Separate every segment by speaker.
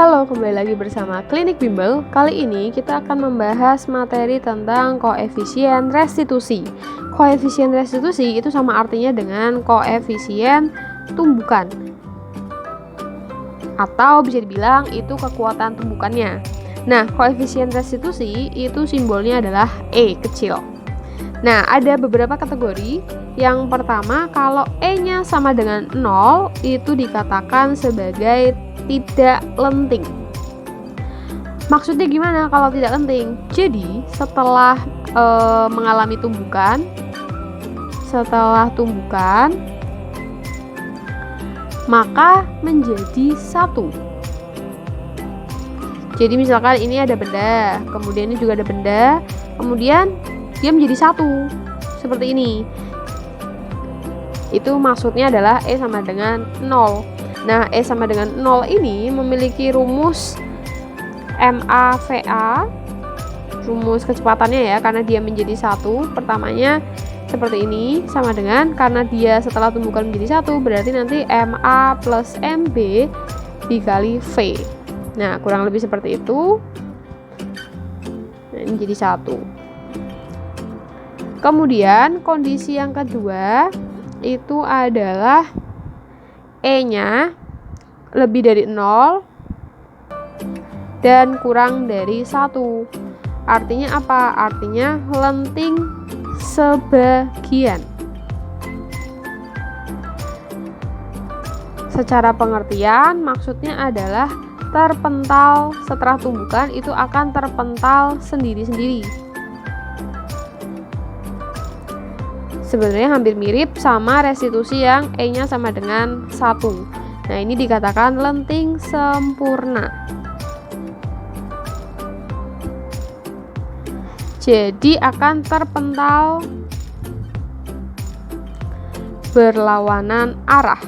Speaker 1: Halo, kembali lagi bersama Klinik Bimbel. Kali ini kita akan membahas materi tentang koefisien restitusi. Koefisien restitusi itu sama artinya dengan koefisien tumbukan, atau bisa dibilang itu kekuatan tumbukannya. Nah, koefisien restitusi itu simbolnya adalah E kecil. Nah, ada beberapa kategori. Yang pertama, kalau E-nya sama dengan 0, itu dikatakan sebagai tidak lenting. Maksudnya gimana kalau tidak lenting? Jadi, setelah mengalami tumbukan, maka menjadi 1. Jadi misalkan ini ada benda, kemudian ini juga ada benda, kemudian dia menjadi 1. Seperti ini. Itu maksudnya adalah E sama dengan 0. Nah, E sama dengan 0 ini memiliki rumus MAVA, rumus kecepatannya ya, karena dia menjadi 1. Pertamanya seperti ini, sama dengan karena dia setelah tumbukan menjadi 1, berarti nanti MA plus MB dikali V. Nah, kurang lebih seperti itu. Nah, ini jadi 1. Kemudian kondisi yang kedua itu adalah E-nya lebih dari 0 dan kurang dari 1. Artinya apa? Artinya lenting sebagian. Secara pengertian maksudnya adalah terpental setelah tumbukan itu akan terpental sendiri-sendiri. Sebenarnya hampir mirip sama restitusi yang E-nya sama dengan 1. Nah, ini dikatakan lenting sempurna. Jadi akan terpental berlawanan arah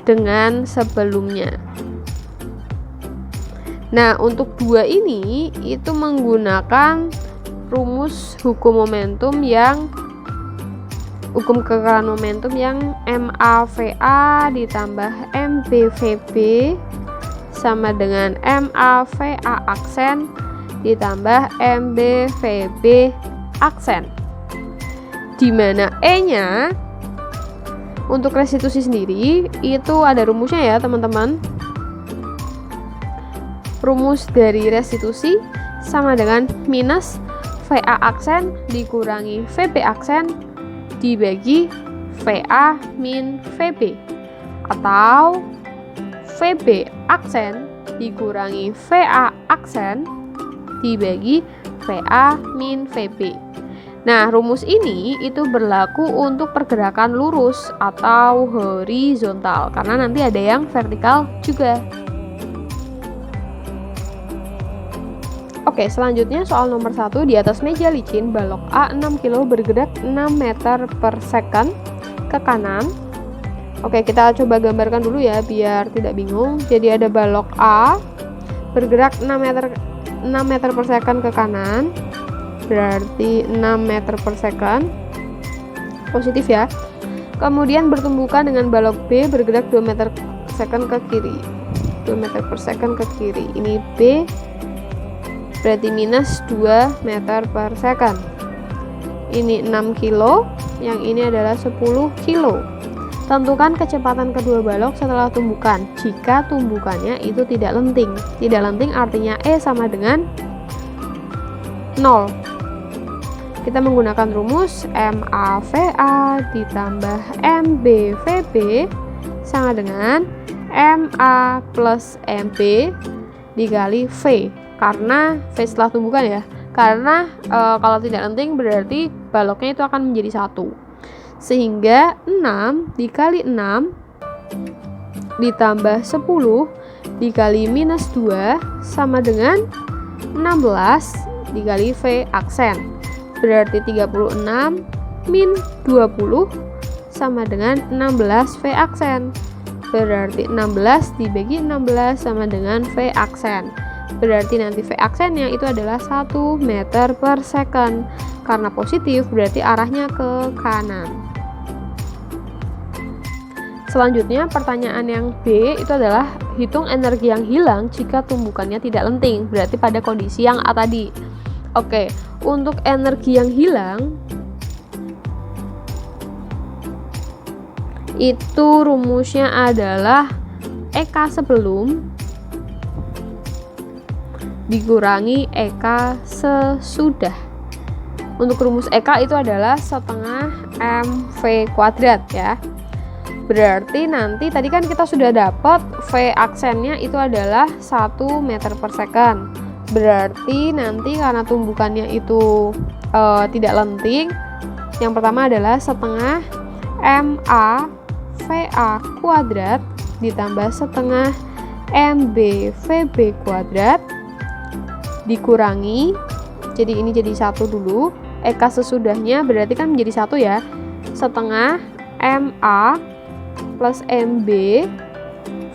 Speaker 1: dengan sebelumnya. Nah, untuk 2 ini itu menggunakan rumus hukum kekeralan momentum yang MAVA ditambah MBVB sama dengan MAVA aksen ditambah MBVB aksen, di mana E-nya untuk restitusi sendiri itu ada rumusnya ya teman-teman. Rumus dari restitusi sama dengan minus VA aksen dikurangi VB aksen dibagi VA min VB, atau VB aksen dikurangi VA aksen dibagi VA min VB. Nah, rumus ini itu berlaku untuk pergerakan lurus atau horizontal, karena nanti ada yang vertikal juga. Oke, selanjutnya soal nomor 1. Di atas meja licin, balok A 6 kg bergerak 6 meter per second ke kanan. Oke, kita coba gambarkan dulu ya biar tidak bingung. Jadi ada balok A bergerak 6 meter per second ke kanan. Berarti 6 meter per second. Positif ya. Kemudian bertumbukan dengan balok B bergerak 2 meter per second ke kiri. 2 meter per second ke kiri. Ini B berarti minus 2 meter per second. Ini 6 kilo, yang ini adalah 10 kilo. Tentukan kecepatan kedua balok setelah tumbukan jika tumbukannya itu tidak lenting. Tidak lenting artinya E sama dengan 0. Kita menggunakan rumus MAVA ditambah MBVB sama dengan MA plus MB dikali V. Karena V setelah tumbukan ya, karena kalau tidak lenting berarti baloknya itu akan menjadi 1, sehingga 6 dikali 6 ditambah 10 dikali minus 2 sama dengan 16 dikali V aksen, berarti 36 min 20 sama dengan 16 V aksen, berarti 16 dibagi 16 sama dengan V aksen. Berarti nanti V aksennya itu adalah 1 meter per second. Karena positif berarti arahnya ke kanan. Selanjutnya pertanyaan yang B itu adalah hitung energi yang hilang jika tumbukannya tidak lenting, berarti pada kondisi yang A tadi. Oke, untuk energi yang hilang itu rumusnya adalah EK sebelum dikurangi EK sesudah. Untuk rumus EK itu adalah setengah MV kuadrat ya. Berarti nanti tadi kan kita sudah dapat V aksennya itu adalah 1 meter per second. Berarti nanti karena tumbukannya itu tidak lenting, yang pertama adalah setengah MA VA kuadrat ditambah setengah MB VB kuadrat dikurangi, jadi ini jadi 1 dulu, EK sesudahnya berarti kan menjadi 1 ya, setengah MA plus MB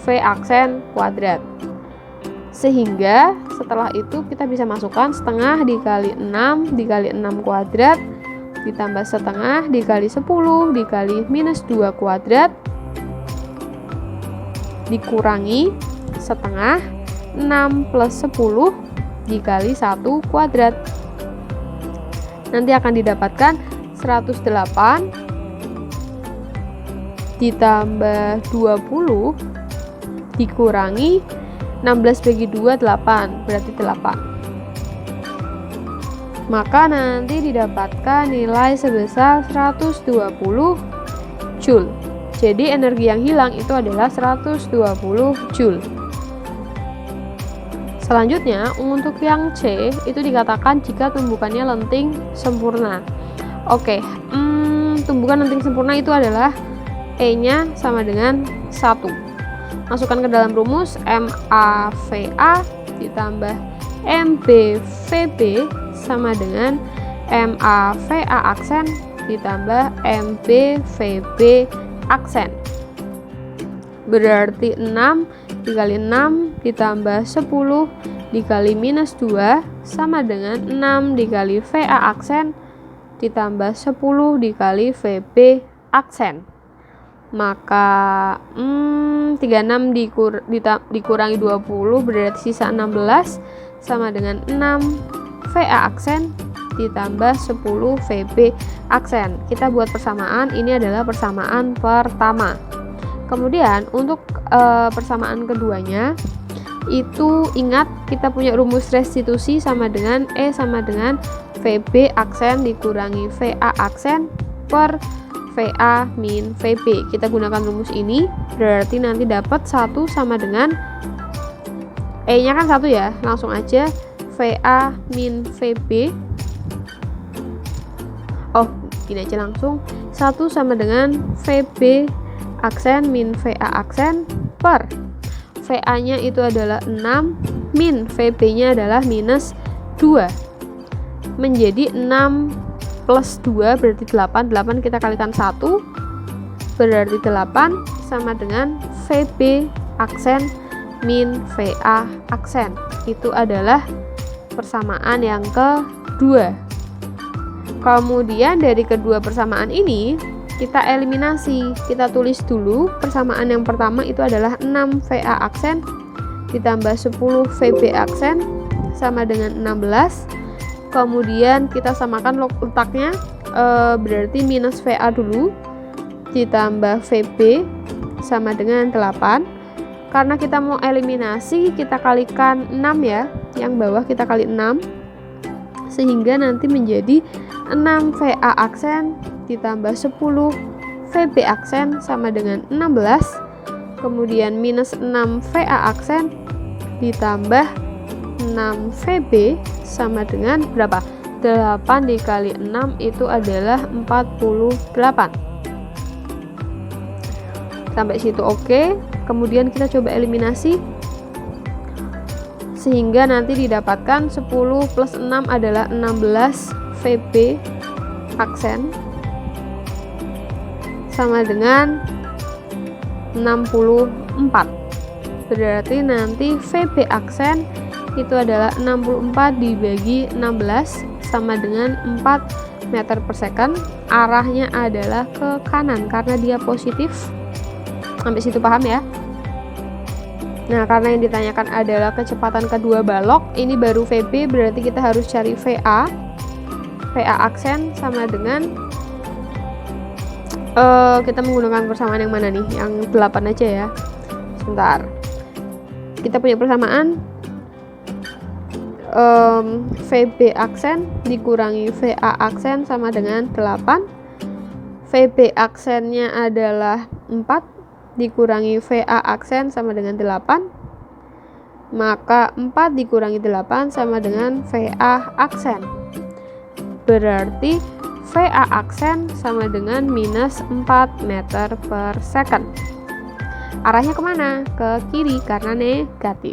Speaker 1: V aksen kuadrat. Sehingga setelah itu kita bisa masukkan setengah dikali 6 dikali 6 kuadrat ditambah setengah dikali 10 dikali minus 2 kuadrat dikurangi setengah 6 plus 10 dikali 1 kuadrat. Nanti akan didapatkan 108 ditambah 20 dikurangi 16 bagi 2 8, berarti 8. Maka nanti didapatkan nilai sebesar 120 Joule. Jadi energi yang hilang itu adalah 120 Joule. Selanjutnya untuk yang C itu dikatakan jika tumbukannya lenting sempurna. Oke, tumbukan lenting sempurna itu adalah E-nya sama dengan 1. Masukkan ke dalam rumus MAVA ditambah MBVB sama dengan MAVA aksen ditambah MBVB aksen. Berarti 6 dikali 6 ditambah 10 dikali minus 2 sama dengan 6 dikali VA aksen ditambah 10 dikali VB aksen. Maka 36 dikurangi 20 berarti sisa 16 sama dengan 6 VA aksen ditambah 10 VB aksen. Kita buat persamaan, ini adalah persamaan pertama. Kemudian untuk persamaan keduanya itu ingat kita punya rumus restitusi sama dengan E sama dengan VB aksen dikurangi VA aksen per VA min VB. Kita gunakan rumus ini, berarti nanti dapat 1 sama dengan E nya kan 1 ya, langsung aja VA min VB. Oh gini aja langsung, 1 sama dengan VB aksen min VA aksen per VA nya itu adalah 6 min VB nya adalah minus 2 menjadi 6 plus 2 berarti 8 kita kalikan 1 berarti 8 sama dengan VB aksen min VA aksen. Itu adalah persamaan yang kedua. Kemudian dari kedua persamaan ini kita eliminasi, kita tulis dulu persamaan yang pertama itu adalah 6 VA aksen ditambah 10 VB aksen sama dengan 16. Kemudian kita samakan letaknya, berarti minus VA dulu ditambah VB sama dengan 8. Karena kita mau eliminasi kita kalikan 6 ya, yang bawah kita kali 6 sehingga nanti menjadi 6 VA aksen ditambah 10 VB aksen sama dengan 16. Kemudian minus 6 VA aksen ditambah 6 VB sama dengan berapa? 8 dikali 6 itu adalah 48. Sampai situ oke. Kemudian kita coba eliminasi sehingga nanti didapatkan 10 plus 6 adalah 16 VB aksen sama dengan 64. Berarti nanti VB aksen itu adalah 64 dibagi 16 sama dengan 4 meter per second. Arahnya adalah ke kanan karena dia positif. Sampai situ paham ya? Nah, karena yang ditanyakan adalah kecepatan kedua balok, ini baru VB, berarti kita harus cari VA. VA aksen sama dengan kita menggunakan persamaan yang mana nih? Yang 8 aja ya. Sebentar. Kita punya persamaan VB aksen dikurangi VA aksen sama dengan 8. VB aksennya adalah 4 dikurangi VA aksen sama dengan 8. Maka 4 dikurangi 8 sama dengan VA aksen. Berarti VA aksen sama dengan minus 4 meter per second. Arahnya kemana? Ke kiri karena negatif.